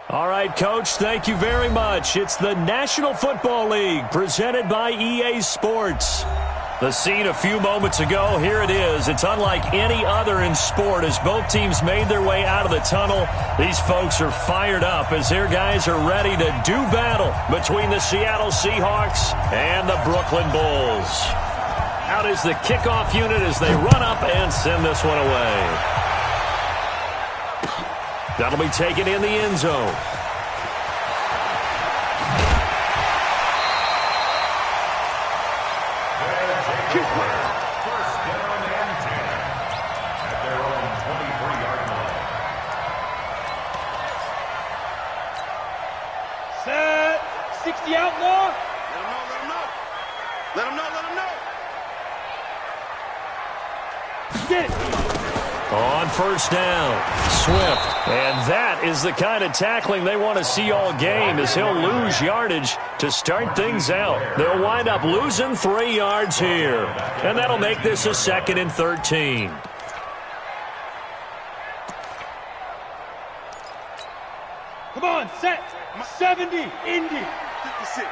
All right, Coach, thank you very much. It's the National Football League presented by EA Sports. The scene a few moments ago, here it is. It's unlike any other in sport as both teams made their way out of the tunnel. These folks are fired up as their guys are ready to do battle between the Seattle Seahawks and the Brooklyn Bulls. Out is the kickoff unit as they run up and send this one away. That'll be taken in the end zone. First down and 10 at their own 23-yard line. Set. 60 out more. Let him know. Get it. On first down, Swift. And that is the kind of tackling they want to see all game as he'll lose yardage to start things out. They'll wind up losing 3 yards here. And that'll make this a 2nd and 13. Come on, set. 70, Indy. 56.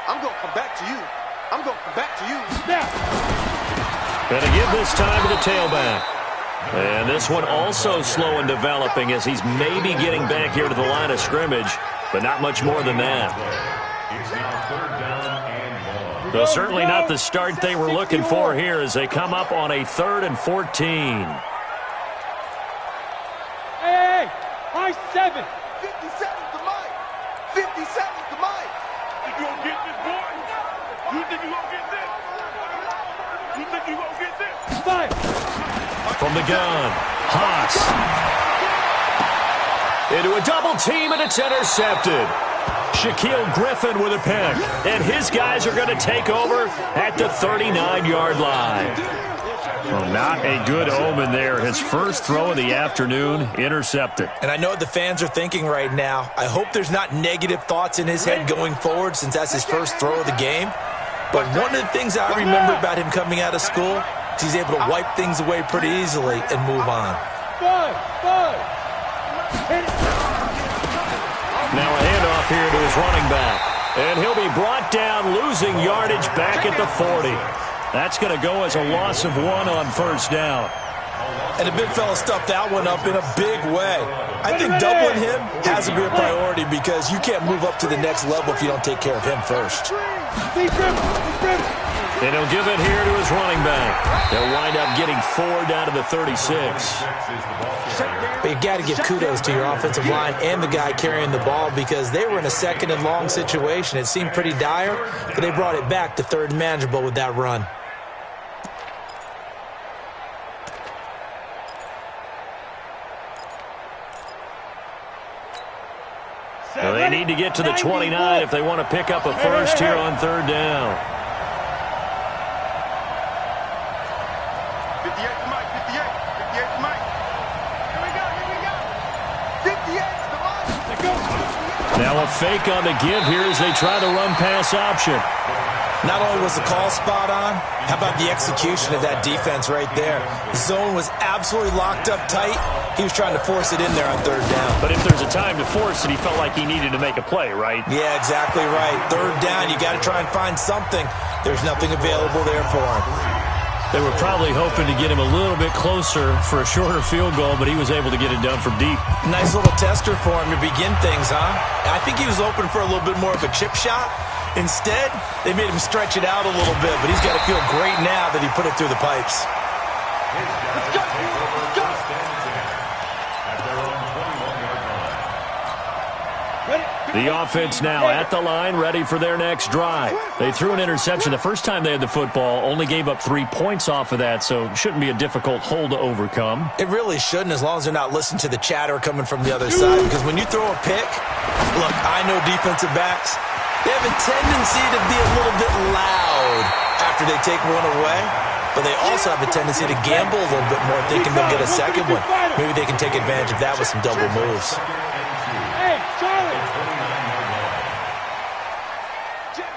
I'm going to come back to you. Now. Gonna give this time to the tailback. And this one also slow in developing as he's maybe getting back here to the line of scrimmage, but not much more than that. It's now 3rd down and 1. So certainly not the start they were looking for here as they come up on a 3rd and 14. Hey, high 7. 57's the mic. 57's the mic. You gonna get this, boy? You think you gonna get this? You think you gonna get this? Fire. From the gun, Haas. Into a double team, and it's intercepted. Shaquille Griffin with a pick. And his guys are going to take over at the 39-yard line. Well, not a good omen there. His first throw of the afternoon, intercepted. And I know what the fans are thinking right now. I hope there's not negative thoughts in his head going forward since that's his first throw of the game. But one of the things I remember about him coming out of school is he's able to wipe things away pretty easily and move on. Now a handoff here to his running back. And he'll be brought down, losing yardage back at the 40. That's going to go as a loss of 1 on first down. And the big fella stuffed that one up in a big way. I think doubling him has to be a priority because you can't move up to the next level if you don't take care of him first. And he'll give it here to his running back. They'll wind up getting 4 down to the 36. But you got to give kudos to your offensive line and the guy carrying the ball because they were in a 2nd and long situation. It seemed pretty dire, but they brought it back to 3rd and manageable with that run. Well, they need to get to the 29 if they want to pick up a first here on 3rd down. 58's the mic. 58's the mic. Here we go. 58's the mic. Now a fake on the give here as they try the run-pass option. Not only was the call spot on, how about the execution of that defense right there? The zone was absolutely locked up tight. He was trying to force it in there on 3rd down. But if there's a time to force it, he felt like he needed to make a play, right? Yeah, exactly right. 3rd down, you got to try and find something. There's nothing available there for him. They were probably hoping to get him a little bit closer for a shorter field goal, but he was able to get it done from deep. Nice little tester for him to begin things, huh? I think he was open for a little bit more of a chip shot. Instead, they made him stretch it out a little bit, but he's got to feel great now that he put it through the pipes. Let's go. The offense now at the line, ready for their next drive. They threw an interception the first time they had the football, only gave up 3 points off of that, so it shouldn't be a difficult hole to overcome. It really shouldn't, as long as they're not listening to the chatter coming from the other side, because when you throw a pick, look, I know defensive backs, they have a tendency to be a little bit loud after they take one away, but they also have a tendency to gamble a little bit more, thinking they'll get a second one. Maybe they can take advantage of that with some double moves. Hey, Charlie. Jim.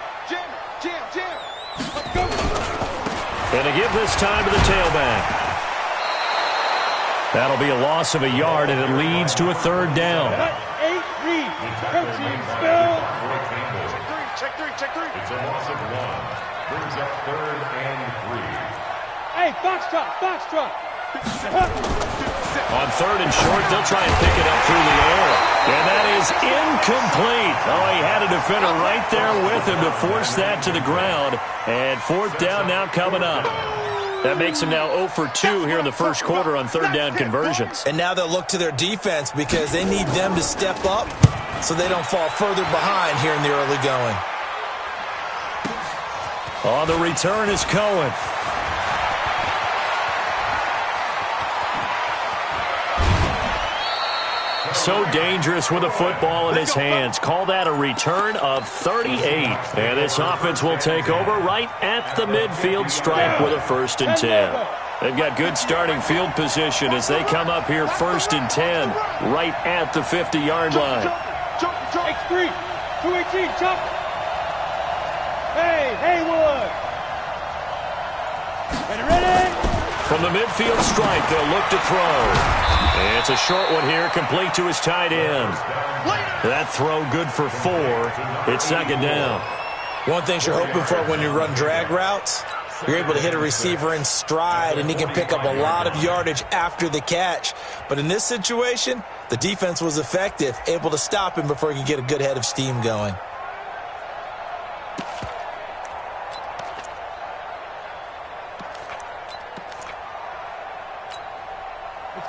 And to give this time to the tailback. That'll be a loss of a yard, and it leads to a 3rd down. Coaching. Coaching. Spill. Check three. It's a loss of 1. Brings up 3rd and 3. Hey, foxtrot. On 3rd and short, they'll try and pick it up through the air. And that is incomplete. Oh, he had a defender right there with him to force that to the ground. And 4th down now coming up. That makes him now 0 for 2 here in the first quarter on 3rd down conversions. And now they'll look to their defense because they need them to step up so they don't fall further behind here in the early going. On the return is Cohen. So dangerous with a football in his hands. Call that a return of 38. And this offense will take over right at the midfield stripe with a 1st and 10. They've got good starting field position as they come up here 1st and 10 right at the 50-yard line. X3. 218. Jump. Hey, Haywood. Ready? From the midfield stripe, they'll look to throw. It's a short one here, complete to his tight end. That throw good for 4. It's 2nd down. One thing you're hoping for when you run drag routes, you're able to hit a receiver in stride, and he can pick up a lot of yardage after the catch. But in this situation, the defense was effective, able to stop him before he could get a good head of steam going.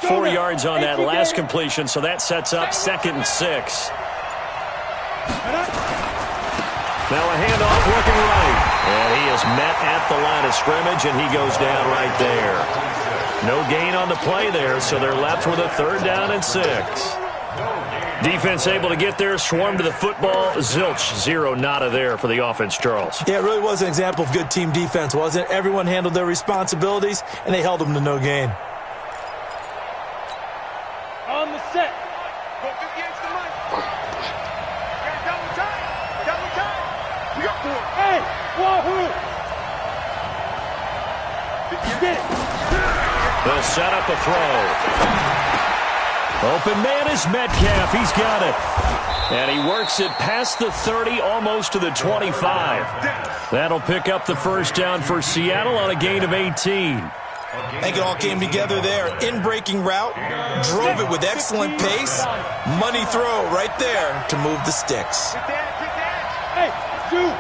4 yards on that last completion, so that sets up 2nd and 6. Now a handoff looking right. And he is met at the line of scrimmage, and he goes down right there. No gain on the play there, so they're left with a 3rd down and 6. Defense able to get there, swarm to the football. Zilch, 0 nada there for the offense, Charles. Yeah, it really was an example of good team defense, wasn't it? Everyone handled their responsibilities, and they held them to no gain. On the set. Go 58 to the mic. Double time. We got 4. Hey, wahoo. Get it. They'll set up a throw. Open man is Metcalf. He's got it. And he works it past the 30, almost to the 25. That'll pick up the 1st down for Seattle on a gain of 18. I think it all came together there. In-breaking route, drove it with excellent pace. Money throw right there to move the sticks. Hey, shoot.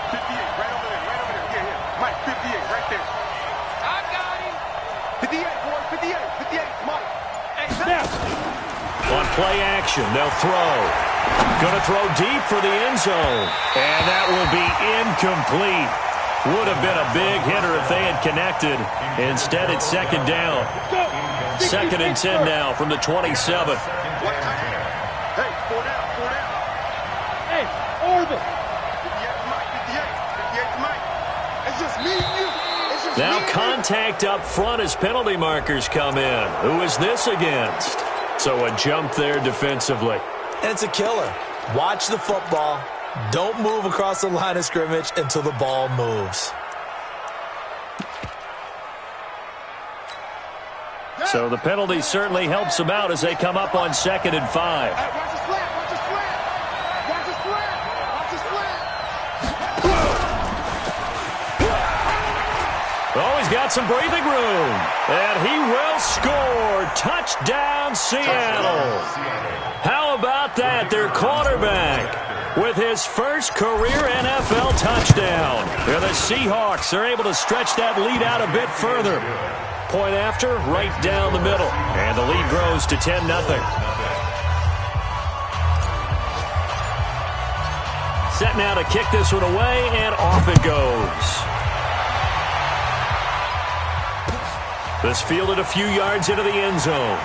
58, right over there. Yeah. Mike, 58, right there. I got him. 58, boy, 58, Mike. Hey, Snap. On play action, they'll throw. Going to throw deep for the end zone. And that will be incomplete. Would have been a big hitter if they had connected. Instead, it's 2nd down. 2nd and 10 now from the 27. Hey, 4 down. Hey, orbit. 58 Mike. It's just me and you. Now contact up front as penalty markers come in. Who is this against? So a jump there defensively. And it's a killer. Watch the football. Don't move across the line of scrimmage until the ball moves. So the penalty certainly helps them out as they come up on 2nd and 5. Watch the slant. Oh, he's got some breathing room. And he will score. Touchdown, Seattle. How about that? Their quarterback with his first career NFL touchdown. And the Seahawks are able to stretch that lead out a bit further. Point after, right down the middle. And the lead grows to 10-0. Set now to kick this one away, and off it goes. This fielded a few yards into the end zone.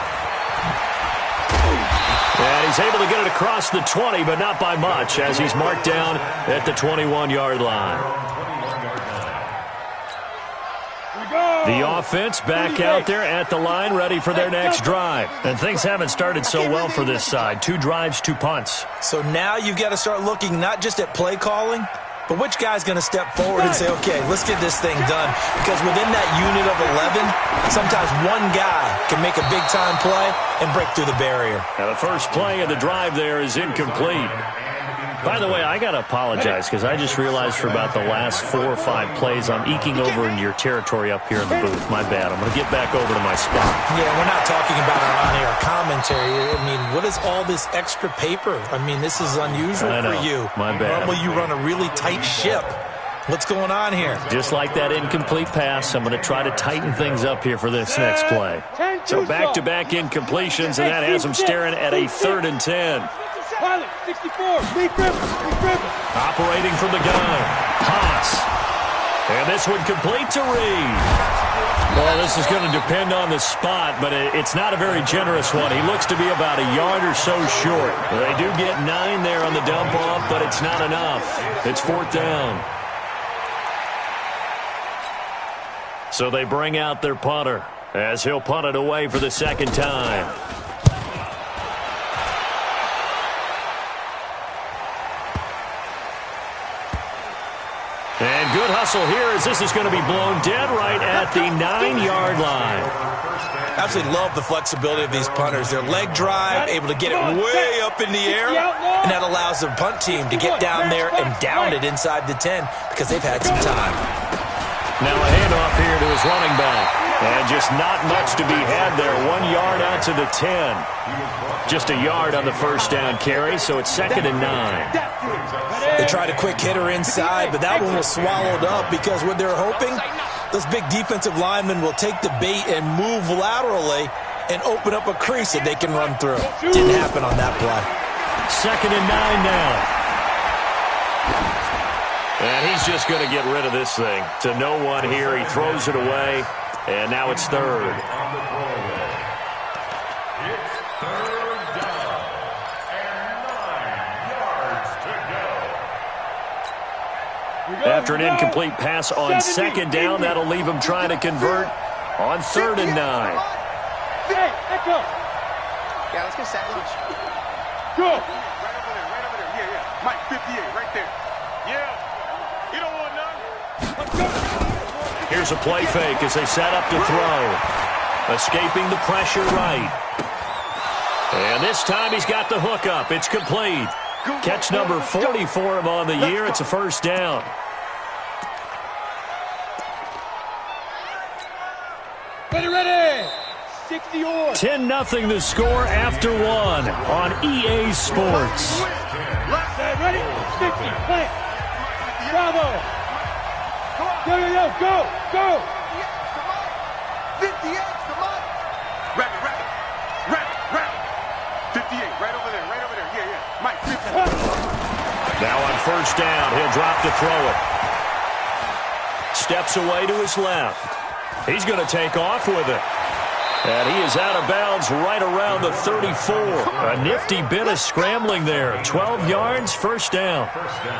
And he's able to get it across the 20, but not by much, as he's marked down at the 21-yard line. The offense back out there at the line, ready for their next drive. And things haven't started so well for this side. 2 drives, 2 punts. So now you've got to start looking not just at play calling, But which guy's going to step forward and say, okay, let's get this thing done? Because within that unit of 11, sometimes one guy can make a big-time play and break through the barrier. Now the first play of the drive there is incomplete. By the way, I got to apologize because I just realized for about the last 4 or 5 plays I'm eking over into your territory up here in the booth. My bad. I'm going to get back over to my spot. Yeah, we're not talking about our on-air commentary. I mean, what is all this extra paper? I mean, this is unusual for you. My bad. Normally you run a really tight ship. What's going on here? Just like that incomplete pass, I'm going to try to tighten things up here for this next play. So back-to-back incompletions, and that has them staring at a 3rd and 10. Pilot, 64, Lee Griffin. Operating from the gun, Haas. And this one complete to Reed. Well, this is going to depend on the spot, but it's not a very generous one. He looks to be about a yard or so short. They do get 9 there on the dump-off, but it's not enough. It's 4th down. So they bring out their punter as he'll punt it away for the 2nd time. And good hustle here as this is going to be blown dead right at the 9-yard line. Absolutely love the flexibility of these punters. Their leg drive, able to get it way up in the air, and that allows the punt team to get down there and down it inside the 10 because they've had some time. Now a handoff here to his running back. And just not much to be had there. 1 yard out to the 10. Just a yard on the first down carry, so it's 2nd and 9. They tried a quick hitter inside, but that one was swallowed up because what they're hoping, those big defensive linemen will take the bait and move laterally and open up a crease that they can run through. Didn't happen on that play. 2nd and 9 now. And he's just going to get rid of this thing. To no one here. He throws it away, and now it's 3rd. It's 3rd down and 9 yards to go. After an incomplete pass on 2nd down, that'll leave him trying to convert on 3rd and 9. Hey, echo. Yeah, let's get sack lunch. Go. Right over there. Yeah. Mike, 58, right there. Yeah. You don't want none. Let's go. Here's a play fake as they set up to throw. Escaping the pressure right. And this time he's got the hook up. It's complete. Catch number 40 for him on the year. It's a 1st down. Ready. 60 or. 10-0 the score after 1 on EA Sports. Ready? 60. Plant. Bravo. Yo. Go. 58, come on. Rapid. 58, right over there. Yeah. Mike, 50. Now on 1st down, he'll drop to throw it. Steps away to his left. He's going to take off with it. And he is out of bounds right around the 34. A nifty bit of scrambling there. 12 yards, 1st down.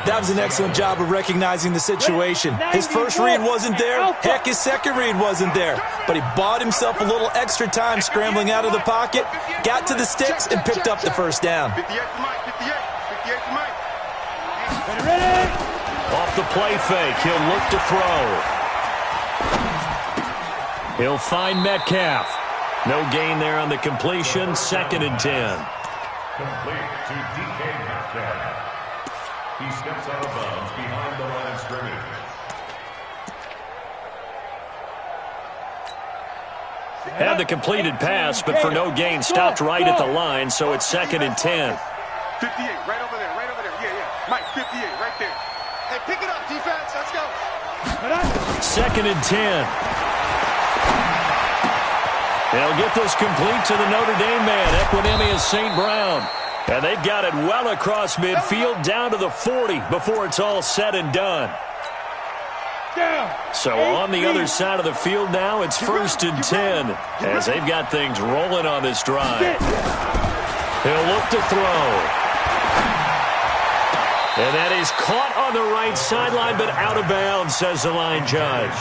That was an excellent job of recognizing the situation. His first read wasn't there. Heck, his second read wasn't there. But he bought himself a little extra time scrambling out of the pocket, got to the sticks, and picked up the 1st down. 58 to Mike. 58 to Mike. Ready. Off the play fake, he'll look to throw. He'll find Metcalf. No gain there on the completion. 2nd and 10. Complete to DK Metcalf. He steps out of bounds behind the line of scrimmage. Had the completed pass, but for no gain, stopped right at the line, so it's 2nd and 10. 58, right over there. Yeah. Mike, 58, right there. Hey, pick it up, defense. Let's go. 2nd and 10. They'll get this complete to the Notre Dame man, Equanimeous St. Brown. And they've got it well across midfield, down to the 40 before it's all said and done. So on the other side of the field now, it's 1st and 10 as they've got things rolling on this drive. He'll look to throw. And that is caught on the right sideline, but out of bounds, says the line judge.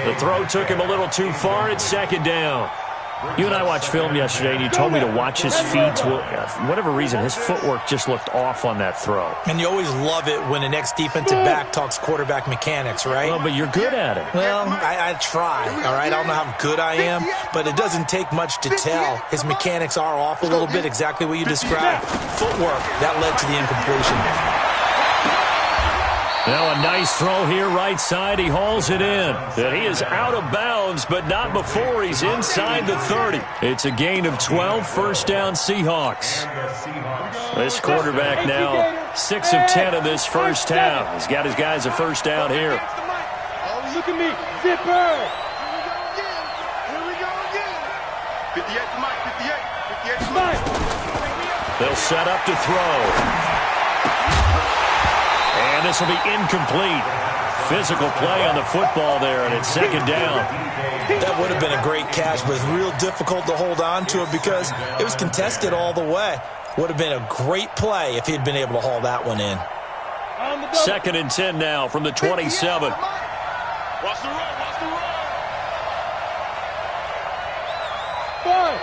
The throw took him a little too far. It's 2nd down. You and I watched film yesterday, and you told me to watch his feet. Well, for whatever reason, his footwork just looked off on that throw. And you always love it when the next defensive back talks quarterback mechanics, right? Well, but you're good at it. Well, I try, all right? I don't know how good I am, but it doesn't take much to tell. His mechanics are off a little bit, exactly what you described. Footwork, that led to the incompletion. Now a nice throw here, right side. He hauls it in. And he is out of bounds, but not before he's inside the 30. It's a gain of 12, first down Seahawks. This quarterback now 6 of 10 in this first half. He's got his guys a first down here. Look at me, zipper. Here we go again. 58 to Mike, 58 to Mike. They'll set up to throw. And this will be incomplete. Physical play on the football there, and it's second down. That would have been a great catch, but it's real difficult to hold on to it because it was contested all the way. Would have been a great play if he'd been able to haul that one in. Second and 10 now from the 27. Watch the run, watch the run. Five.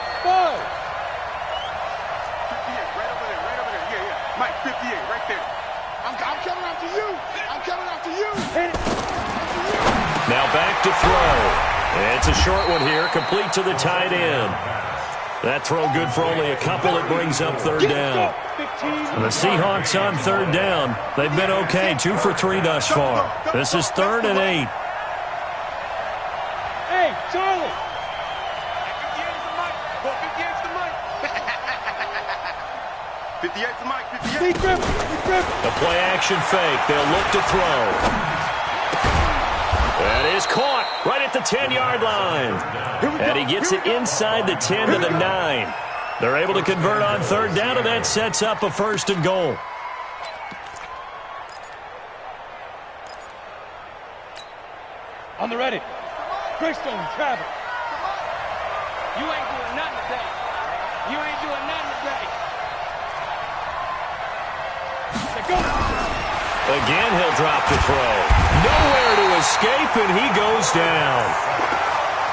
58, right over there. Yeah. Mike, 58, right there. I'm coming after you. I'm coming after you. Now back to throw. It's a short one here, complete to the tight end. That throw good for only a couple. It brings up third down. And the Seahawks on third down. They've been okay, 2 for 3 thus far. This is 3rd and 8. Hey, Charlie. 58 to Mike, 58. Big grip. The play action fake. They'll look to throw. That is caught right at the 10-yard line. And he gets it inside the 10 to the 9. They're able to convert on third down, and that sets up a 1st and goal. On the ready. Greystone, Travis. You ain't doing nothing today. You ain't doing nothing today. Go. Again, he'll drop the throw. Nowhere to escape, and he goes down.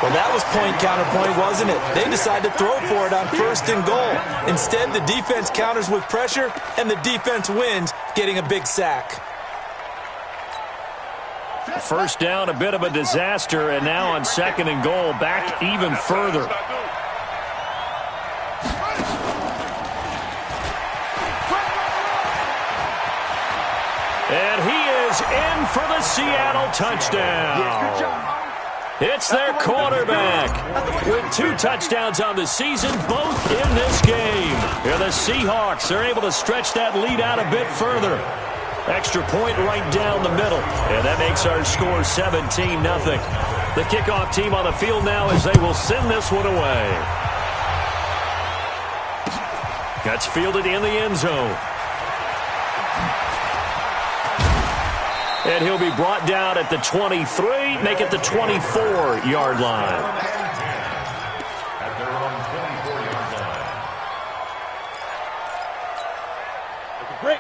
Well, that was point counterpoint, wasn't it? They decided to throw for it on 1st and goal. Instead, the defense counters with pressure, and the defense wins, getting a big sack. First down, a bit of a disaster, and now on 2nd and goal, back even further. And he is in for the Seattle touchdown. It's their quarterback with 2 touchdowns on the season, both in this game. Here the Seahawks are able to stretch that lead out a bit further. Extra point right down the middle. And that makes our score 17-0. The kickoff team on the field now as they will send this one away. That's fielded in the end zone. And he'll be brought down at the 23, make it the 24-yard line. At their own 24-yard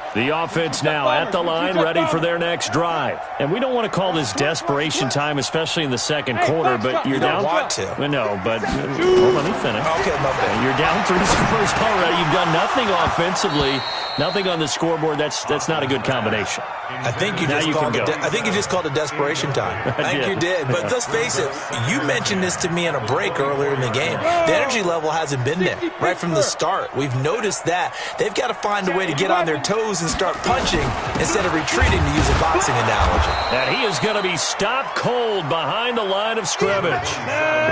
line. The offense now at the line, ready for their next drive. And we don't want to call this desperation time, especially in the second quarter, but you're down. You don't want to. No, but hold on, let me finish. Okay, my bad. You're down 3 scores already. You've done nothing offensively, nothing on the scoreboard. That's not a good combination. I think you just called it desperation time. I think you did. But let's face it, you mentioned this to me in a break earlier in the game. The energy level hasn't been there right from the start. We've noticed that. They've got to find a way to get on their toes and start punching instead of retreating, to use a boxing analogy. And he is going to be stopped cold behind the line of scrimmage.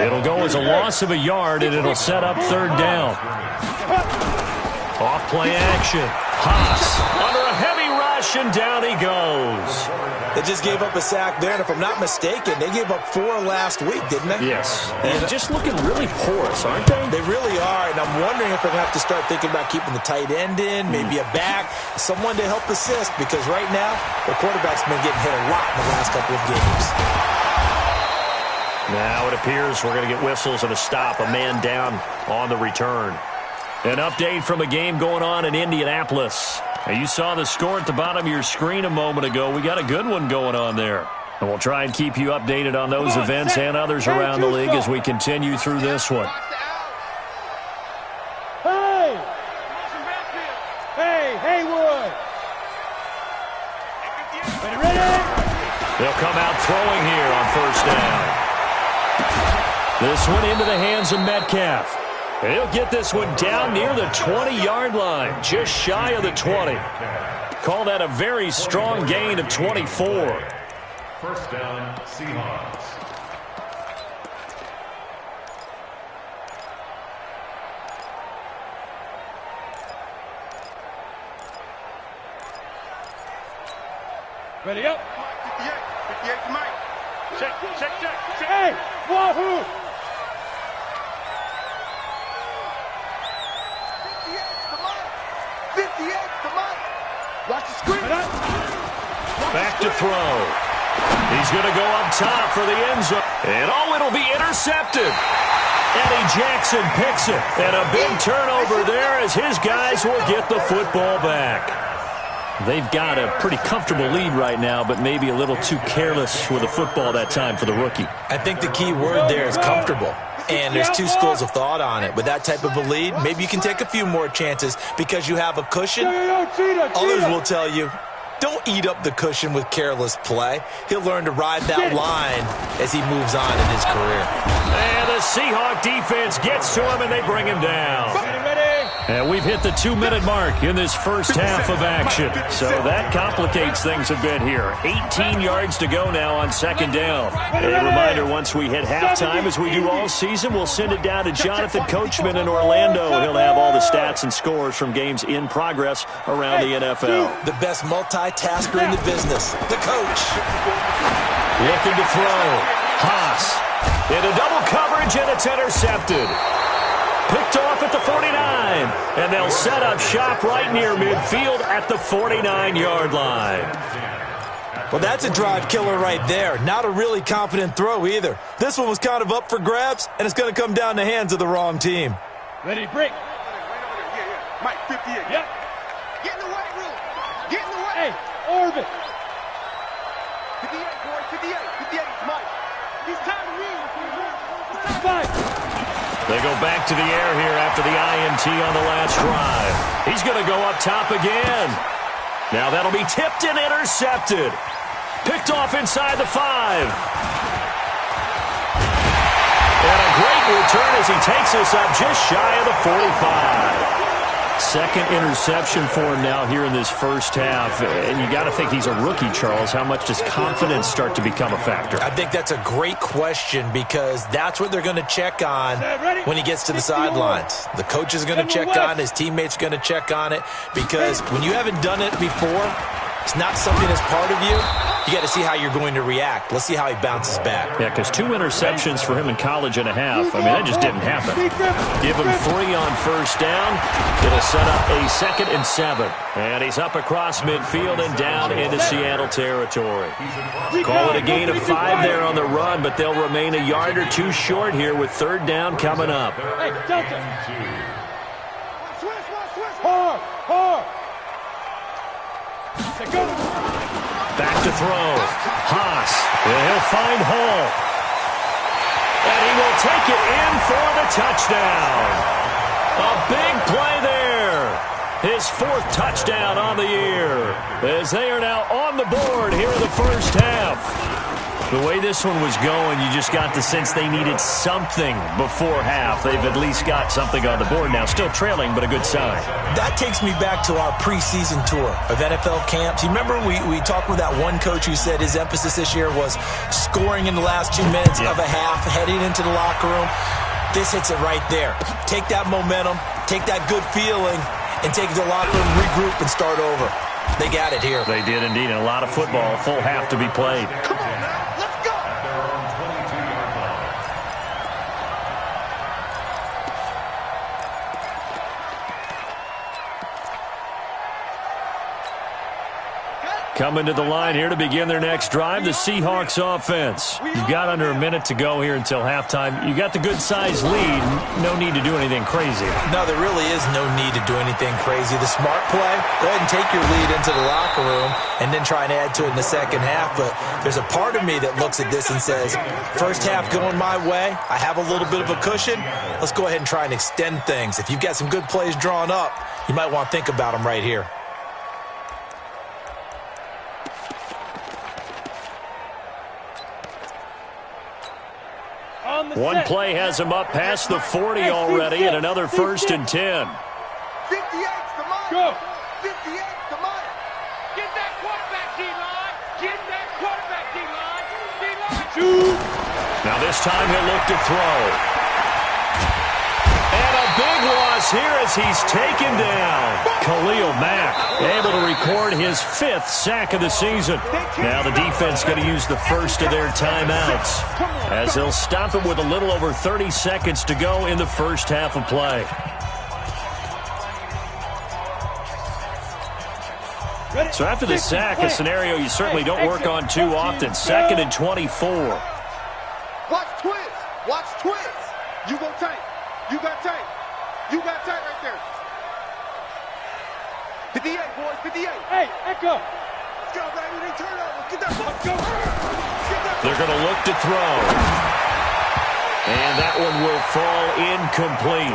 It'll go as a loss of a yard, and it'll set up third down. Off play action. Haas under a heavy rush, and down he goes. They just gave up a sack there, and if I'm not mistaken, they gave up 4 last week, didn't they? Yes. And just looking really porous, aren't they? They really are, and I'm wondering if they're going to have to start thinking about keeping the tight end in, maybe a back, someone to help assist, because right now, the quarterback's been getting hit a lot in the last couple of games. Now it appears we're going to get whistles and a stop, a man down on the return. An update from a game going on in Indianapolis. Now, you saw the score at the bottom of your screen a moment ago. We got a good one going on there. And we'll try and keep you updated on those events and others around the league as we continue through this one. They'll come out throwing here on first down. This one into the hands of Metcalf. He'll get this one down near the 20-yard line, just shy of the 20. Call that a very strong gain of 24. First down, Seahawks. Ready up. 58. 58 to Mike. Check. Hey, Wahoo! 58 to Mike. Watch the screen. Back to throw. He's going to go up top for the end zone. And it'll be intercepted. Eddie Jackson picks it. And a big turnover there as his guys will get the football back. They've got a pretty comfortable lead right now, but maybe a little too careless with the football that time for the rookie. I think the key word there is comfortable. And there's two schools of thought on it. With that type of a lead, maybe you can take a few more chances because you have a cushion. Others will tell you, don't eat up the cushion with careless play. He'll learn to ride that line as he moves on in his career. And the Seahawk defense gets to him, and they bring him down. And we've hit the 2-minute mark in this first half of action. So that complicates things a bit here. 18 yards to go now on second down. A reminder, once we hit halftime, as we do all season, we'll send it down to Jonathan Coachman in Orlando. He'll have all the stats and scores from games in progress around the NFL. The best multitasker in the business, the coach. Looking to throw. Haas into double coverage, and it's intercepted. Picked off at the 49, and they'll set up shop right near midfield at the 49-yard line. Well, that's a drive killer right there. Not a really confident throw either. This one was kind of up for grabs, and it's going to come down the hands of the wrong team. Ready, break. Yeah. Mike, 58. Yep. Get in the way, Will. Get in the way. Hey, orbit. 58, boy. 58. 58 to Mike. It's time to win. It's time to Five. They go back to the air here after the INT on the last drive. He's going to go up top again. Now that'll be tipped and intercepted. Picked off inside the 5. And a great return as he takes us up just shy of the 45. Second interception for him now here in this first half. And you got to think he's a rookie, Charles. How much does confidence start to become a factor? I think that's a great question because that's what they're going to check on when he gets to the sidelines. The coach is going to check on, his teammates are going to check on it because when you haven't done it before, it's not something that's part of you. You got to see how you're going to react. Let's see how he bounces back. Yeah, because 2 interceptions for him in college and a half. I mean, that just didn't happen. Give him 3 on first down. It'll set up a 2nd and 7. And he's up across midfield and down into Seattle territory. Call it a gain of 5 there on the run, but they'll remain a yard or 2 short here with 3rd down coming up. Hey, Delta. Hard. Go. Back to throw. Haas. He'll find Hall. And he will take it in for the touchdown. A big play there. His 4th touchdown on the year. As they are now on the board here in the first half. The way this one was going, you just got the sense they needed something before half. They've at least got something on the board now. Still trailing, but a good sign. That takes me back to our preseason tour of NFL camps. You remember we talked with that one coach who said his emphasis this year was scoring in the last 2 minutes of a half, heading into the locker room. This hits it right there. Take that momentum, take that good feeling, and take it to the locker room, regroup, and start over. They got it here. They did indeed, and a lot of football, full half to be played. Come on now. Let's go. Coming to the line here to begin their next drive, the Seahawks offense. You've got under a minute to go here until halftime. You got the good-sized lead. No need to do anything crazy. No, there really is no need to do anything crazy. The smart play, go ahead and take your lead into the locker room and then try and add to it in the second half. But there's a part of me that looks at this and says, first half going my way. I have a little bit of a cushion. Let's go ahead and try and extend things. If you've got some good plays drawn up, you might want to think about them right here. Down the One set. play has him up past the 40 already, and another 1st and 10. 58's the money. Go. 58's the money. Get that quarterback, D-line. Get that quarterback, D-line. D-line. Shoot. Now this time he'll look to throw. And a big loss here as he's taken down. Khalil Mack able to record his 5th sack of the season. Now the defense going to use the first of their timeouts as they'll stop him with a little over 30 seconds to go in the first half of play. So after the sack, a scenario you certainly don't work on too often. 2nd and 24. Watch Twiz. Watch Twiz. You go tank. You got tank. You got tank right there. 58, boys. 58. Hey, Echo. Let's go, baby. They turn over. Get that ball. Go. Get that They're going to look to throw. And that one will fall incomplete.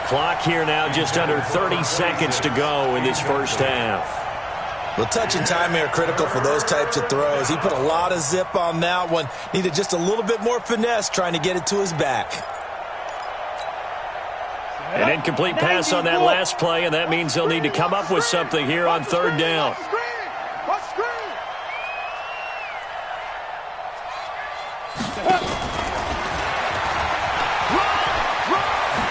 Clock here now just under 30 seconds to go in this first half. Well, touch and time are critical for those types of throws. He put a lot of zip on that one. Needed just a little bit more finesse trying to get it to his back. An incomplete pass on that last play, and that means they'll need to come up with something here on 3rd down. Watch screen.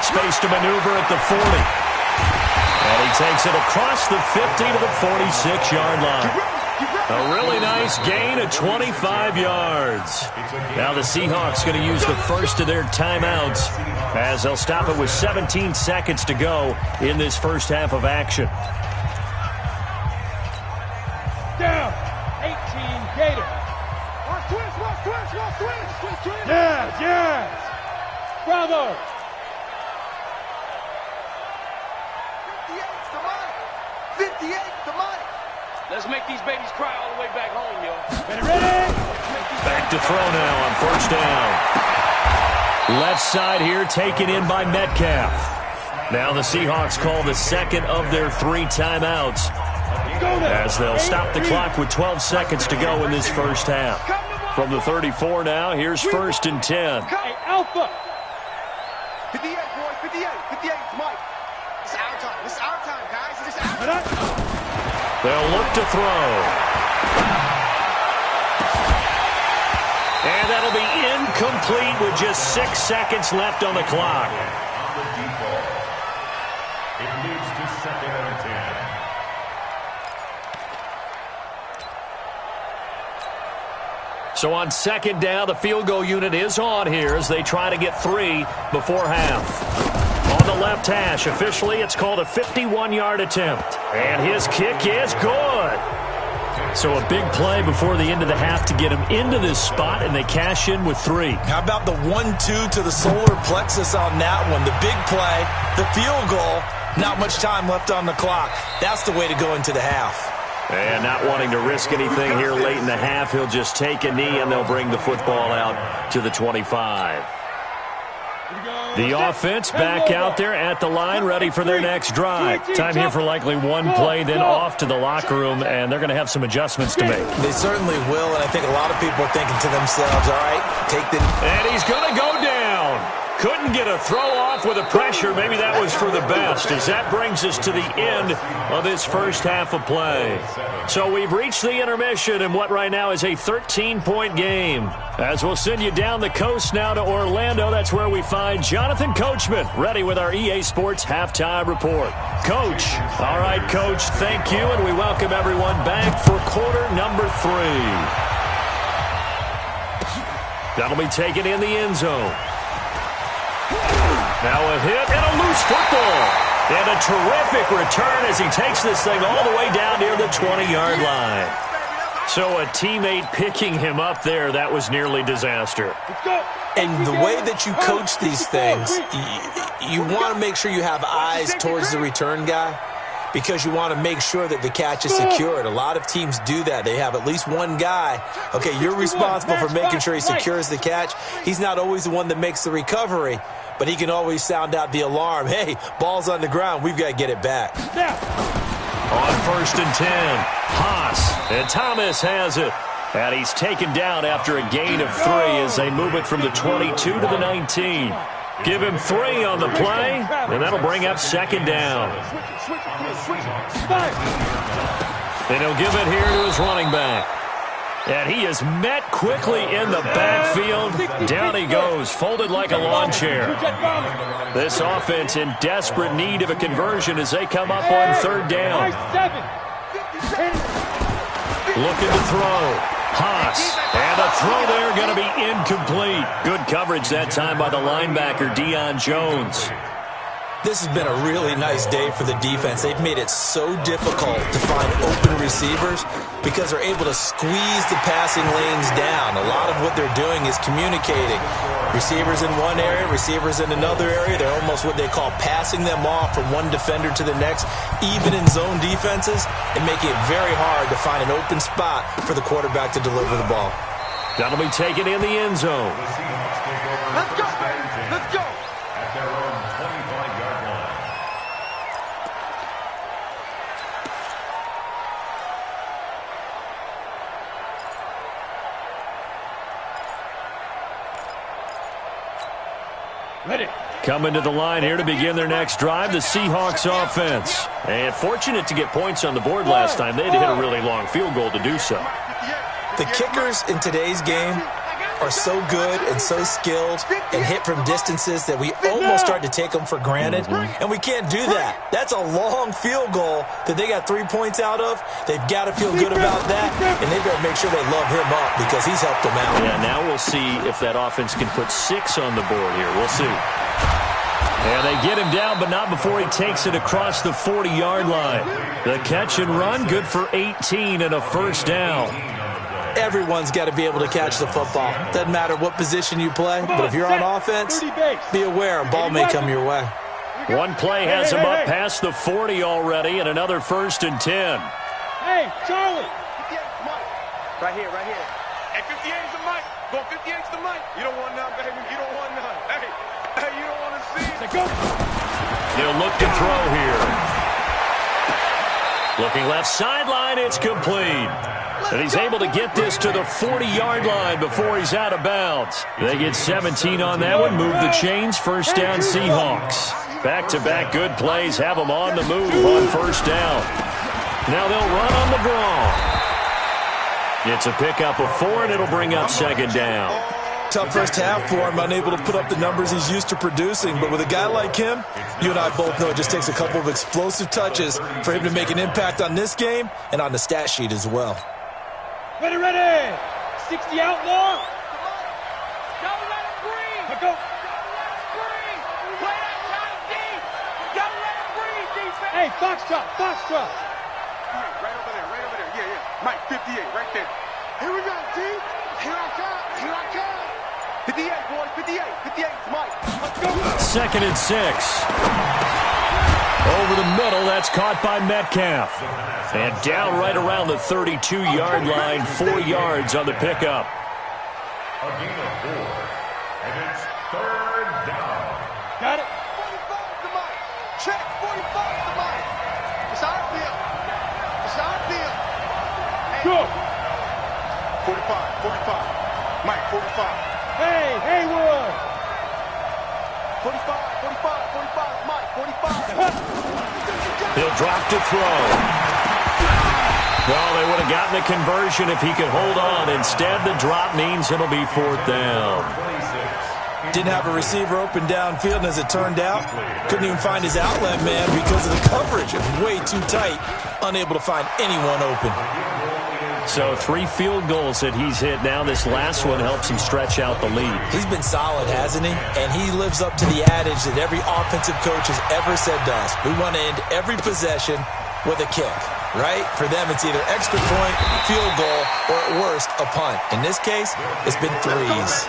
Space to maneuver at the 40. And he takes it across the 50 to the 46-yard line. A really nice gain of 25 yards. Now the Seahawks going to use the first of their timeouts as they'll stop it with 17 seconds to go in this first half of action. Down. 18 Gators. Watch Twiz. Watch Twiz. Watch Twiz. Watch Twiz. Yes, yes. Bravo. 58's the money. 58's the money. Let's make these babies cry all the way back home, yo. Ready? Back to throw now on 1st down. Left side here taken in by Metcalf. Now the Seahawks call the 2nd of their 3 timeouts as they'll stop the clock with 12 seconds to go in this first half. From the 34 now, here's 1st and 10. Hey, Alpha. 58, boys. 58. 58's Mike. It's our time. It's our time, guys. It's our time. They'll look to throw. And that'll be incomplete with just 6 seconds left on the clock. On the default. It leads to 2nd and 10. So on 2nd down, the field goal unit is on here as they try to get 3 before half. On the left hash, officially it's called a 51-yard attempt. And his kick is good. So a big play before the end of the half to get him into this spot, and they cash in with 3. How about the 1-2 to the solar plexus on that one? The big play, the field goal, not much time left on the clock. That's the way to go into the half. And not wanting to risk anything here late in the half, he'll just take a knee, and they'll bring the football out to the 25. The offense back out there at the line, ready for their next drive. Time here for likely one play, then off to the locker room, and they're going to have some adjustments to make. They certainly will, and I think a lot of people are thinking to themselves, all right, take the... And he's going to go down. Couldn't get a throw off with the pressure. Maybe that was for the best, as that brings us to the end of this first half of play. So we've reached the intermission in what right now is a 13-point game. As we'll send you down the coast now to Orlando, that's where we find Jonathan Coachman, ready with our EA Sports Halftime Report. Coach. All right, Coach, thank you, and we welcome everyone back for quarter number 3. That'll be taken in the end zone. Now a hit and a loose football. And a terrific return as he takes this thing all the way down near the 20-yard line. So a teammate picking him up there, that was nearly disaster. And the way that you coach these things, you want to make sure you have eyes towards the return guy because you want to make sure that the catch is secured. A lot of teams do that. They have at least one guy. Okay, you're responsible for making sure he secures the catch. He's not always the one that makes the recovery, but he can always sound out the alarm. Hey, ball's on the ground. We've got to get it back. On 1st and 10, Haas, and Thomas has it. And he's taken down after a gain of 3 as they move it from the 22 to the 19. Give him 3 on the play, and that'll bring up second down. And he'll give it here to his running back. And he is met quickly in the backfield. Down he goes, folded like a lawn chair. This offense in desperate need of a conversion as they come up on third down. Looking to throw. Haas, and the throw there going to be incomplete. Good coverage that time by the linebacker, Deion Jones. This has been a really nice day for the defense. They've made it so difficult to find open receivers because they're able to squeeze the passing lanes down. A lot of what they're doing is communicating. Receivers in one area, receivers in another area. They're almost what they call passing them off from one defender to the next, even in zone defenses, and making it very hard to find an open spot for the quarterback to deliver the ball. That'll be taken in the end zone. Let's go. Let's go. At their own 25-yard line. Ready. Coming to the line here to begin their next drive, the Seahawks offense. And fortunate to get points on the board last time. They had to hit a really long field goal to do so. The kickers in today's game are so good and so skilled and hit from distances that we almost start to take them for granted, and we can't do that. That's a long field goal that they got 3 points out of. They've got to feel good about that, and they've got to make sure they love him up because he's helped them out. Yeah, now we'll see if that offense can put 6 on the board here. We'll see. And they get him down, but not before he takes it across the 40-yard line. The catch and run, good for 18 and a first down. Everyone's got to be able to catch the football. Doesn't matter what position you play, but if you're on offense, be aware a ball may come your way. One play has him up past the 40 already, and another 1st and 10. Hey, Charlie. Right here, right here. Hey, 58 is the mic. Go 58 is the mic. You don't want none, baby. You don't want none. Hey, you don't want to see it. He'll look to throw here. Looking left sideline, it's complete. And he's able to get this to the 40-yard line before he's out of bounds. They get 17 on that one, move the chains, first down Seahawks. Back-to-back good plays have them on the move on first down. Now they'll run on the draw. It's a pickup of 4, and it'll bring up second down. Tough first half for him, unable to put up the numbers he's used to producing. But with a guy like him, you and I both know it just takes a couple of explosive touches for him to make an impact on this game and on the stat sheet as well. Ready, ready. 60 outlaw. Don't let him breathe. Go. Don't let him breathe. Play that tight deep. Don't let him breathe, defense. Hey, Foxtrot, Foxtrot. Right over there, right over there. Yeah. Mike, 58, right there. Here we go, T. Here I come. Here I come. 58, boys. 58. 58, Mike. Let's go. 2nd and 6. Over the middle, that's caught by Metcalf. And down right around the 32-yard line, 4 yards on the pickup. A gain of 4. And it's 3rd down. Got it. 45 to Mike. Check. 45 to Mike. It's our deal. It's our deal. Go. 45. Mike, 45. Hey, Haywood. 45, Mike, 45. He'll drop to throw. Well, they would have gotten the conversion if he could hold on. Instead, the drop means it'll be 4th down. Didn't have a receiver open downfield, and as it turned out, couldn't even find his outlet man because of the coverage. It was way too tight, unable to find anyone open. So 3 field goals that he's hit now. This last one helps him stretch out the lead. He's been solid, hasn't he? And he lives up to the adage that every offensive coach has ever said to us. We want to end every possession with a kick, right? For them, it's either extra point, field goal, or at worst, a punt. In this case, it's been 3s.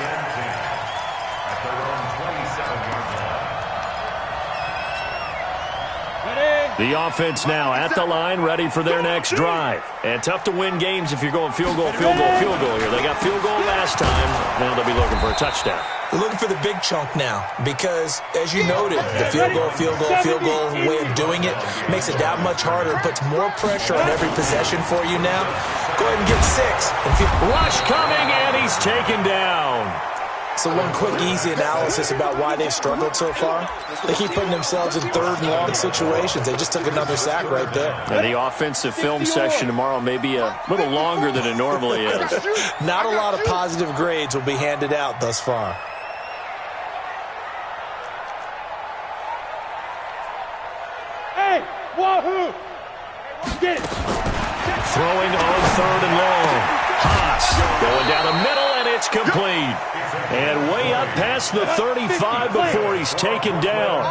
The offense now at the line, ready for their next drive. And tough to win games if you're going field goal here. They got field goal last time. Now they'll be looking for a touchdown. They're looking for the big chunk now because, as you noted, the field goal way of doing it makes it that much harder. It puts more pressure on every possession for you now. Go ahead and get 6. Rush coming, and he's taken down. So one quick, easy analysis about why they've struggled so far. They keep putting themselves in 3rd and long situations. They just took another sack right there. And the offensive film session tomorrow may be a little longer than it normally is. Not a lot of positive grades will be handed out thus far. Hey, wahoo! Get it! Throwing on 3rd and long. Haas going down the middle, and it's complete. And way up past the 35 before he's taken down.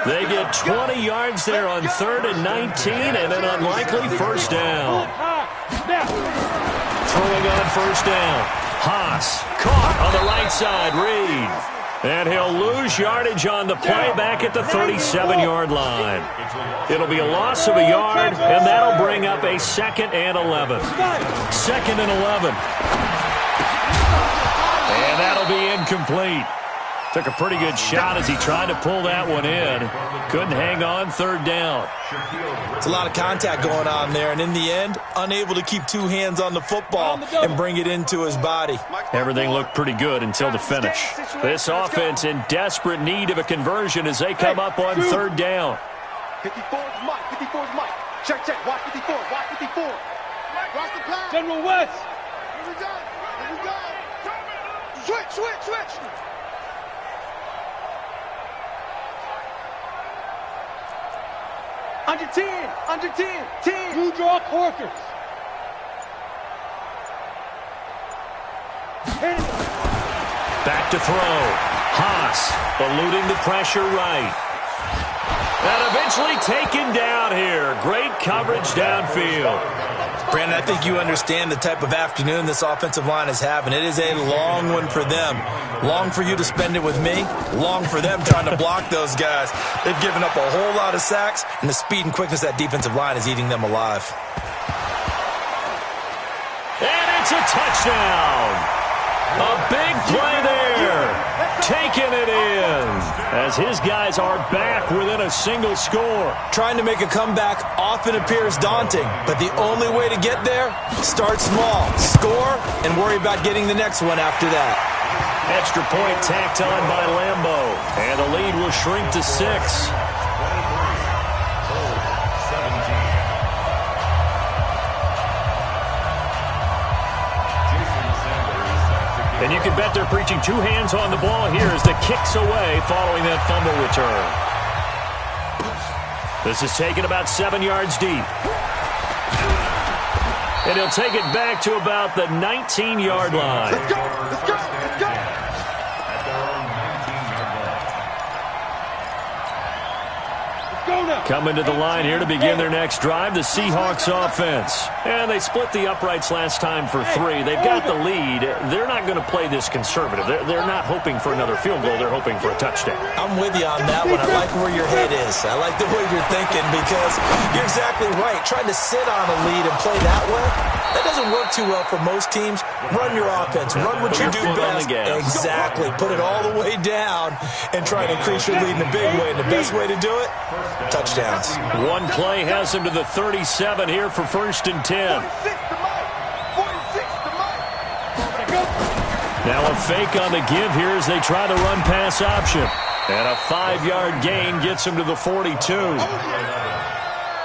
They get 20 yards there on 3rd and 19, and an unlikely first down. Throwing on first down. Haas caught on the right side. Reed. And he'll lose yardage on the play back at the 37-yard line. It'll be a loss of a yard, and that'll bring up a 2nd and 11. 2nd and 11. And that'll be incomplete. Took a pretty good shot as he tried to pull that one in. Couldn't hang on 3rd down. It's a lot of contact going on there, and in the end, unable to keep 2 hands on the football and bring it into his body. Everything looked pretty good until the finish. This offense in desperate need of a conversion as they come up on 3rd down. 54 is Mike. 54 is Mike. Check. Watch 54. Watch 54. Watch the play. General West. Here we go. Switch. Under 10. 10. You draw corkers. Back to throw. Haas eluding the pressure right. And eventually taken down here. Great coverage downfield. Brandon, I think you understand the type of afternoon this offensive line is having. It is a long one for them. Long for you to spend it with me. Long for them trying to block those guys. They've given up a whole lot of sacks, and the speed and quickness of that defensive line is eating them alive. And it's a touchdown. A big play there. Taking it in as his guys are back within a single score. Trying to make a comeback often appears daunting, but the only way to get there, start small, score, and worry about getting the next one after that. Extra point tacked on by Lambo, and the lead will shrink to 6. And you can bet they're preaching 2 hands on the ball here as the kick's away following that fumble return. This is taken about 7 yards deep. And he'll take it back to about the 19-yard line. Let's go. Coming to the line here to begin their next drive, the Seahawks offense. And they split the uprights last time for 3. They've got the lead. They're not going to play this conservative. They're not hoping for another field goal. They're hoping for a touchdown. I'm with you on that one. I like where your head is. I like the way you're thinking because you're exactly right. Trying to sit on a lead and play that way, that doesn't work too well for most teams. Run your offense. Run what you do best. Exactly. Put it all the way down and try to increase your lead in a big way. And the best way to do it, touchdowns. One play has him to the 37 here for 1st and 10. 46 to Mike. 46 to Mike. Now a fake on the give here as they try to run pass option. And a 5-yard gain gets him to the 42.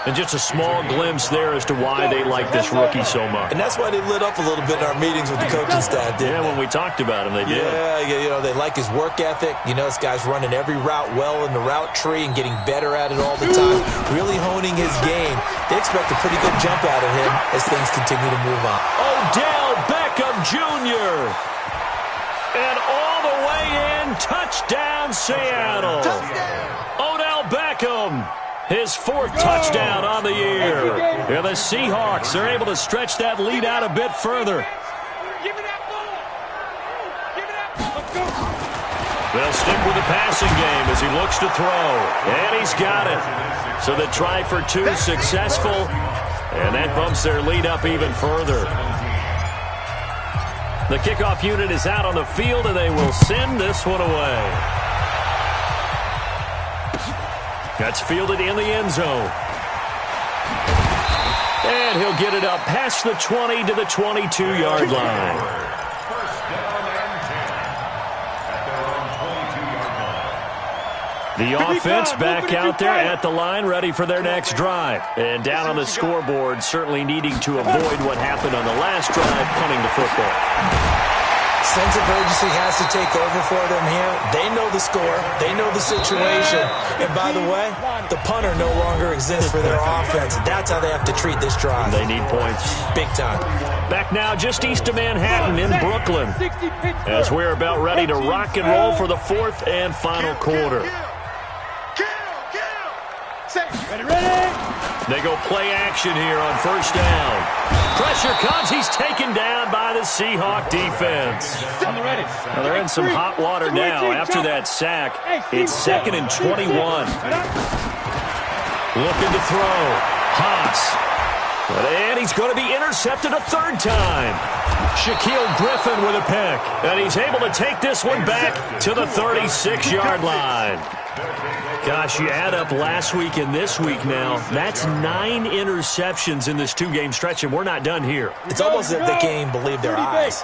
And just a small glimpse there as to why they like this rookie so much. And that's why they lit up a little bit in our meetings with the coaching staff, didn't they? When we talked about him, they did. Yeah, they like his work ethic. You know, this guy's running every route well in the route tree and getting better at it all the time, really honing his game. They expect a pretty good jump out of him as things continue to move on. Odell Beckham Jr. And all the way in, touchdown Seattle. Odell Beckham. His 4th touchdown on the year. And the Seahawks are able to stretch that lead out a bit further. They'll stick with the passing game as he looks to throw. And he's got it. So the try for 2 successful. And that bumps their lead up even further. The kickoff unit is out on the field, and they will send this one away. That's fielded in the end zone. And he'll get it up past the 20 to the 22-yard line. First down and 10 at their own 22-yard line. The offense back out there at the line, ready for their next drive. And down on the scoreboard, certainly needing to avoid what happened on the last drive, punting the football. Sense of urgency has to take over for them here. They know the score. They know the situation. And by the way, the punter no longer exists for their offense. That's how they have to treat this drive. They need points. Big time. Back now just east of Manhattan in Brooklyn, as we're about ready to rock and roll for the fourth and final quarter. Ready? They go play action here on first down. Pressure comes. He's taken down by the Seahawk defense. On the ready. Now they're in some hot water now after that sack. It's 2nd and 21. Looking to throw. Haas. And he's going to be intercepted a third time. Shaquille Griffin with a pick. And he's able to take this one back to the 36-yard line. Gosh, you add up last week and this week now, that's 9 interceptions in this 2-game stretch, and we're not done here. It's almost as if they can't even believe their eyes.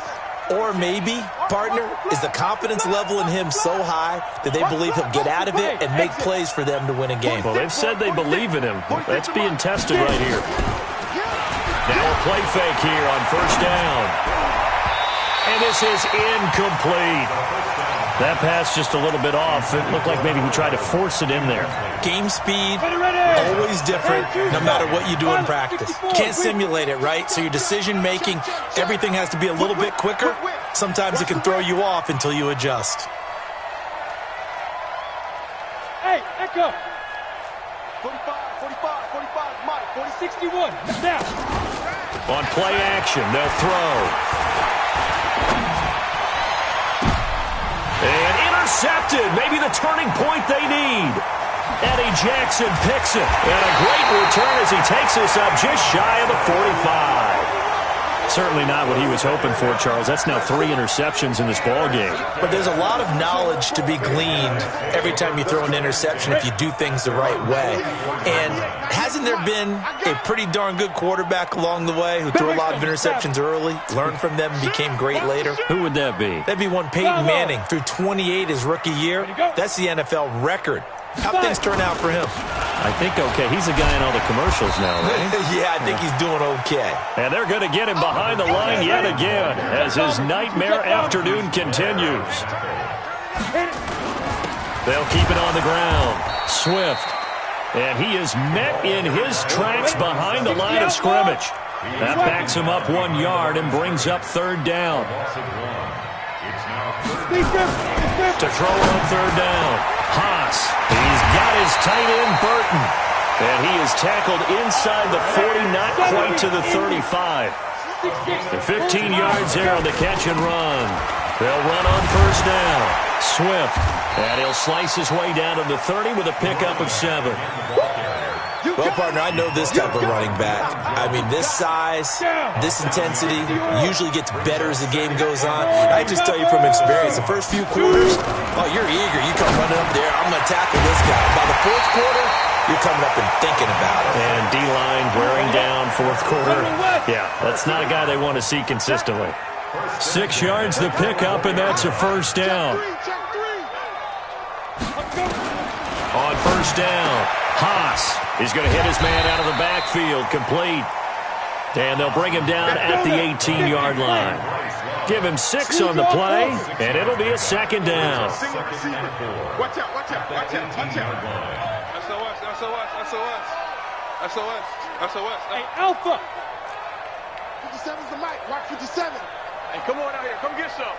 Or maybe, partner, is the confidence level in him so high that they believe he'll get out of it and make plays for them to win a game. Well, they've said they believe in him. That's being tested right here. Now a play fake here on first down. And this is incomplete. That pass just a little bit off. It looked like maybe he tried to force it in there. Game speed, always different, no matter what you do in practice. Can't simulate it, right? So your decision-making, everything has to be a little bit quicker. Sometimes it can throw you off until you adjust. Hey, Echo. 45, 45, 45, Mike, 61. Now. On play action, they'll throw. And intercepted. Maybe the turning point they need. Eddie Jackson picks it. And a great return as he takes this up just shy of the 45. Certainly not what he was hoping for, Charles. That's now 3 interceptions in this ball game. But there's a lot of knowledge to be gleaned every time you throw an interception if you do things the right way. And hasn't there been a pretty darn good quarterback along the way who threw a lot of interceptions early, learned from them, and became great later? Who would that be? That'd be one Peyton Manning. Threw 28 his rookie year. That's the NFL record. How'd things turn out for him? I think okay. He's a guy in all the commercials now, right? Yeah, I think he's doing okay. And they're going to get him behind the line yet again as his nightmare afternoon continues. They'll keep it on the ground. Swift. And he is met in his tracks behind the line of scrimmage. That backs him up 1 yard and brings up third down. To throw on third down. Haas. He's got his tight end, Burton. And he is tackled inside the 40, not quite to the 35. The 15 yards there on the catch and run. They'll run on first down. Swift. And he'll slice his way down to the 30 with a pickup of 7. Well, partner, I know this type of running back. I mean, this size, this intensity usually gets better as the game goes on. I just tell you from experience, the first few quarters, oh, you're eager. You come running up there, I'm going to tackle this guy. By the fourth quarter, you're coming up and thinking about it. And D-line wearing down fourth quarter. Yeah, that's not a guy they want to see consistently. 6 yards the pickup, and that's a first down. On first down, Haas is going to hit his man out of the backfield, complete. And they'll bring him down at the 18-yard line. Give him 6 on the play, and it'll be a second down. Watch out, watch out, watch out, watch out. SOS. Hey, Alpha. 57's the mic. Watch 57. Hey, come on out here. Come get some.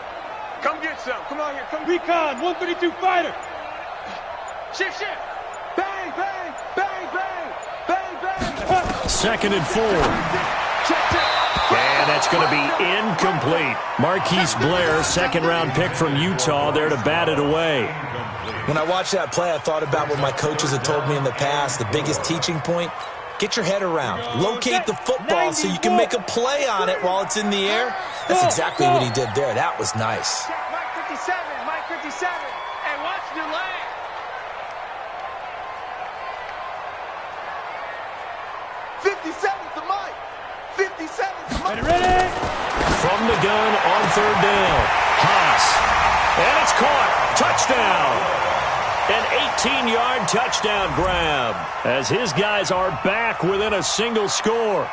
Come get some. Come out here. Come. Recon, 132 fighter. Shift. Bang, bang, bang, bang, bang, bang. 2nd and 4. And that's going to be incomplete. Marquise Blair, second-round pick from Utah, there to bat it away. When I watched that play, I thought about what my coaches had told me in the past. The biggest teaching point, Get your head around. Locate the football so you can make a play on it while it's in the air. That's exactly what he did there. That was nice. Mike 57, Mike 57. And watch your leg. Ready? From the gun on third down. Haas. And it's caught. Touchdown. An 18-yard touchdown grab as his guys are back within a single score.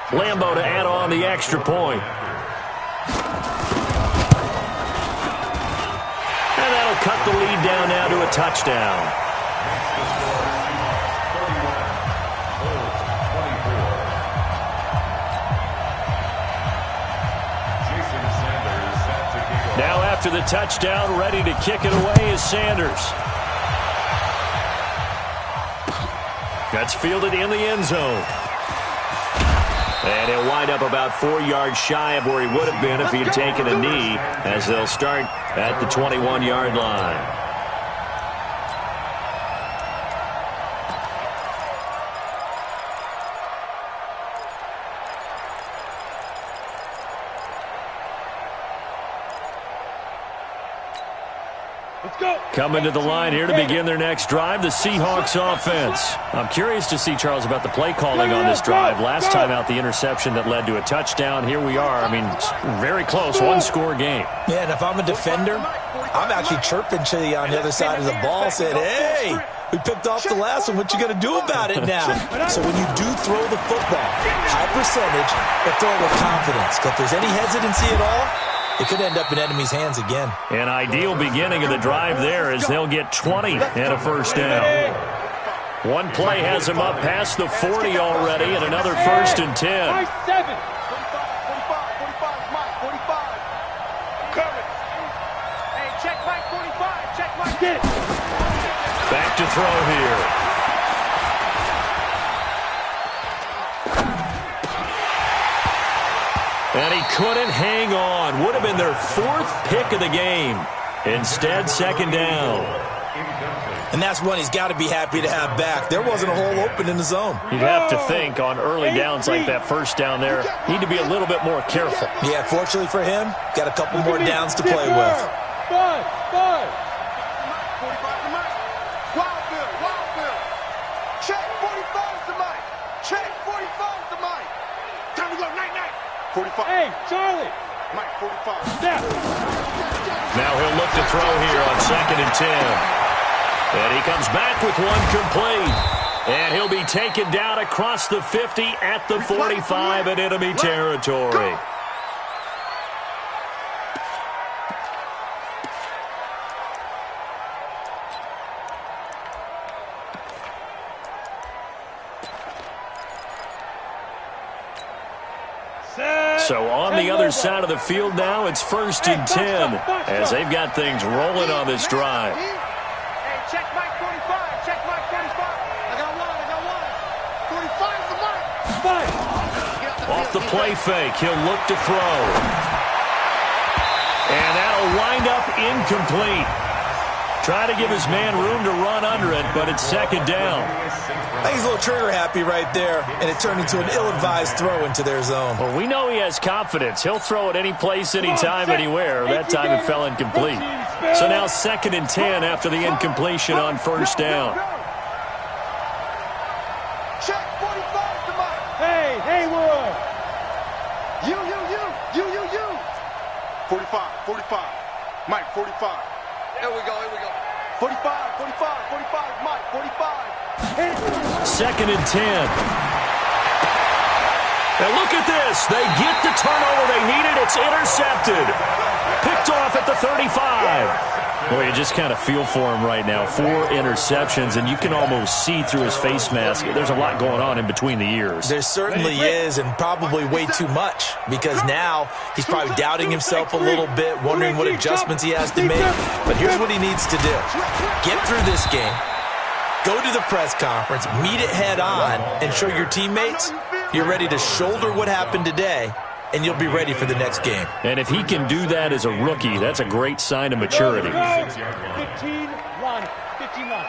Lambo to add on the extra point. And that'll cut the lead down now to a touchdown. Now after the touchdown, ready to kick it away is Sanders. That's fielded in the end zone. And he'll wind up about 4 yards shy of where he would have been if he had taken a knee, as they'll start at the 21-yard line. Coming to the line here to begin their next drive, the Seahawks offense. I'm curious to see, Charles, about the play calling on this drive. Last time out, the interception that led to a touchdown. Here we are. I mean, very close, one-score game. Yeah, and if I'm a defender, I'm actually chirping to you on the other side of the ball, saying, hey, we picked off the last one. What you going to do about it now? So when you do throw the football, high percentage, but throw it with confidence. If there's any hesitancy at all, it could end up in enemy's hands again. An ideal beginning of the drive there as they'll get 20 and a first down. One play has them up past the 40 already and another 1st and 10. 45, 45. Coming. Hey, check Mike 45. Check Mike. Get it. Back to throw here. And he couldn't hang on. Would have been their 4th pick of the game. Instead, 2nd down. And that's one he's got to be happy to have back. There wasn't a hole open in the zone. You'd have to think on early downs like that first down there, need to be a little bit more careful. Yeah, fortunately for him, got a couple more downs to play with. 5. 45 to Mike. Wildville. Check 45 to Mike. Check 45 to Mike. Time to go. Night. 45. Hey, Charlie. Mike, 45. Snap. Now he'll look to throw here on 2nd and 10. And he comes back with one complete. And he'll be taken down across the 50 at the 45 in enemy territory. So on the other side of the field now, it's 1st and 10 as they've got things rolling on this drive. Hey, check Mike 45. Check Mike 45. I got one. 45 to Mike. 5. Off the play fake, he'll look to throw. And that'll wind up incomplete. Try to give his man room to run under it, but it's 2nd down. I think he's a little trigger happy right there, and it turned into an ill-advised throw into their zone. Well, we know he has confidence. He'll throw it any place, anytime, anywhere. That time it fell incomplete. So now 2nd and 10 after the incompletion on 1st down. Check 45 to Mike. Hey, Haywood. You. 45. Mike, 45. Here we go. 45, Mike, 45. 2nd and 10. And look at this. They get the turnover they needed. It's intercepted. Picked off at the 35. Boy, you just kind of feel for him right now. 4 interceptions, and you can almost see through his face mask. There's a lot going on in between the ears. There certainly is, and probably way too much, because now he's probably doubting himself a little bit, wondering what adjustments he has to make. But here's what he needs to do. Get through this game, go to the press conference, meet it head on, and show your teammates you're ready to shoulder what happened today, and you'll be ready for the next game. And if he can do that as a rookie, that's a great sign of maturity. 15, line 15. G-line.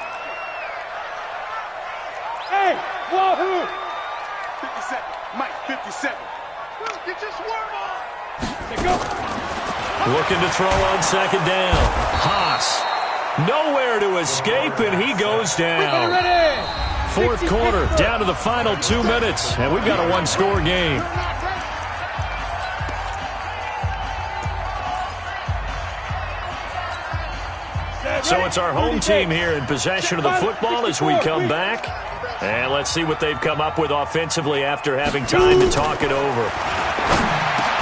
Hey, Wahoo! 57. Mike, 57. Get your swerve on. Let's go. Looking to throw on second down. Haas. Nowhere to escape, and he goes down. Ready. Fourth quarter, down to the final 2 minutes, and we've got a one-score game. So it's our home team here in possession of the football as we come back. And let's see what they've come up with offensively after having time to talk it over.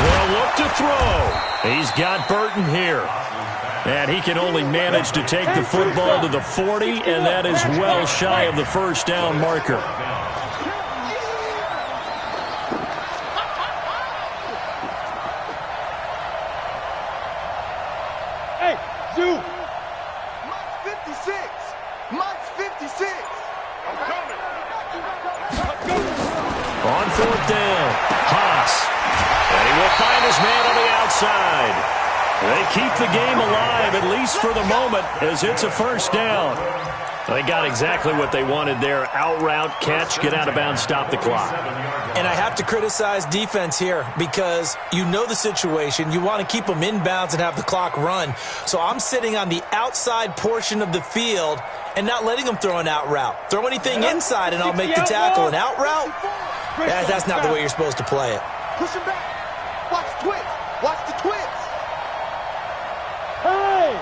They'll look to throw. He's got Burton here. And he can only manage to take the football to the 40, and that is well shy of the first down marker. Hey, Zoo. Mike's 56. Mike's 56. I'm coming. On fourth down, Haas. And he will find his man on the outside. They keep the game alive, at least for the moment, as it's a first down. They got exactly what they wanted there. Out route, catch, get out of bounds, stop the clock. And I have to criticize defense here because you know the situation. You want to keep them inbounds and have the clock run. So I'm sitting on the outside portion of the field and not letting them throw an out route. Throw anything inside and I'll make the tackle. An out route? That's not the way you're supposed to play it. Push him back. Watch the twist. Watch the twist. Hey.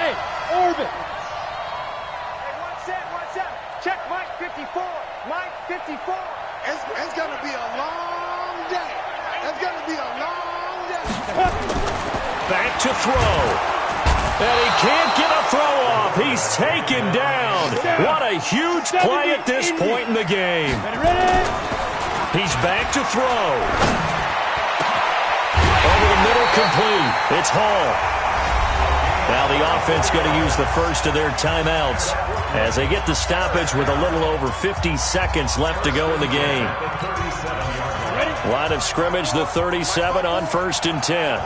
Hey, Orbit. Hey, one set. Check Mike 54. Mike 54. It's going to be a long day. It's going to be a long day. Back to throw. And he can't get a throw off. He's taken down. What a huge play at this point in the game. Ready? He's back to throw. Over the middle, complete. It's Hall. Now the offense going to use the first of their timeouts as they get the stoppage with a little over 50 seconds left to go in the game. Line of scrimmage, the 37 on 1st and 10.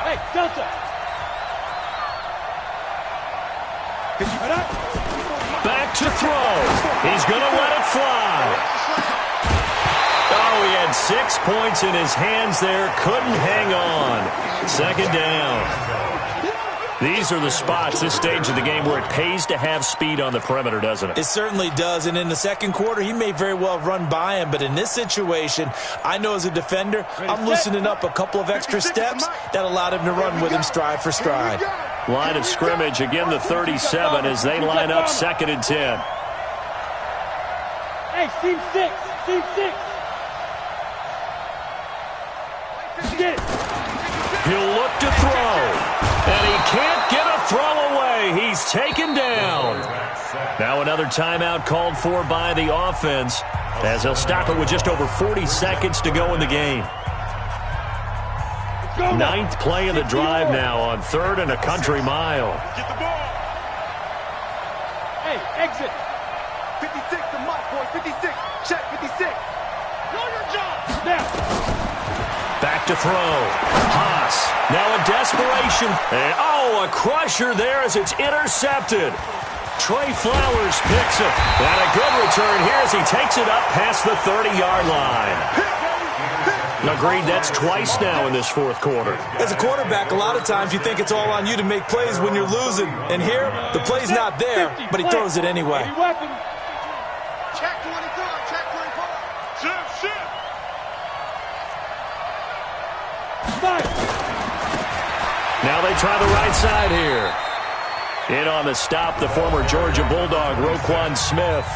Hey, Delta. Back to throw. He's going to let it fly. Oh, he had 6 points in his hands there. Couldn't hang on. Second down. These are the spots, this stage of the game, where it pays to have speed on the perimeter, doesn't it? It certainly does, and in the second quarter, he may very well run by him, but in this situation, I know as a defender, I'm loosening up a couple of extra steps that allowed him to run with him stride for stride. Line of scrimmage, again the 37 as they line up 2nd and 10. Hey, team 6. Team 6. Get it. He'll look to throw. And he can't get a throw away. He's taken down. Now another timeout called for by the offense as they'll stop it with just over 40 seconds to go in the game. 9th play of the drive now on 3rd and a country mile. Get the ball. Hey, exit. 56 to Mike, boy. 56. Check 56. Know your job. Now. Back to throw. Haas. Now a desperation. And, a crusher there as it's intercepted. Trey Flowers picks it. And a good return here as he takes it up past the 30-yard line. Agreed, that's twice now in this 4th quarter. As a quarterback, a lot of times you think it's all on you to make plays when you're losing. And here, the play's not there, but he throws it anyway. Check 24. Check 24. Shift. Now they try the right side here. In on the stop, the former Georgia Bulldog, Roquan Smith.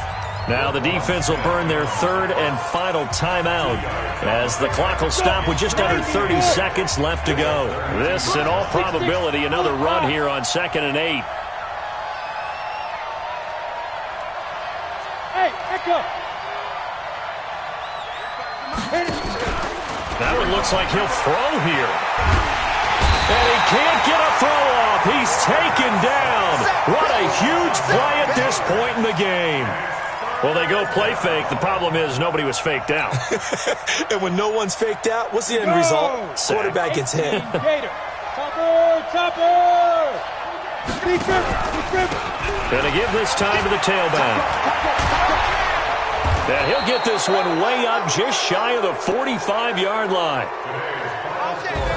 Now the defense will burn their 3rd and final timeout as the clock will stop with just under 30 seconds left to go. This, in all probability, another run here on 2nd and 8. Hey, Echo. That one looks like he'll throw here. And he can't get a throw off. He's taken down. What a huge play at this point in the game. Well, they go play fake. The problem is nobody was faked out. And when no one's faked out, what's the end result? Quarterback gets hit. Gator. Topper. Going to give this time to the tailback. And he'll get this one way up just shy of the 45-yard line.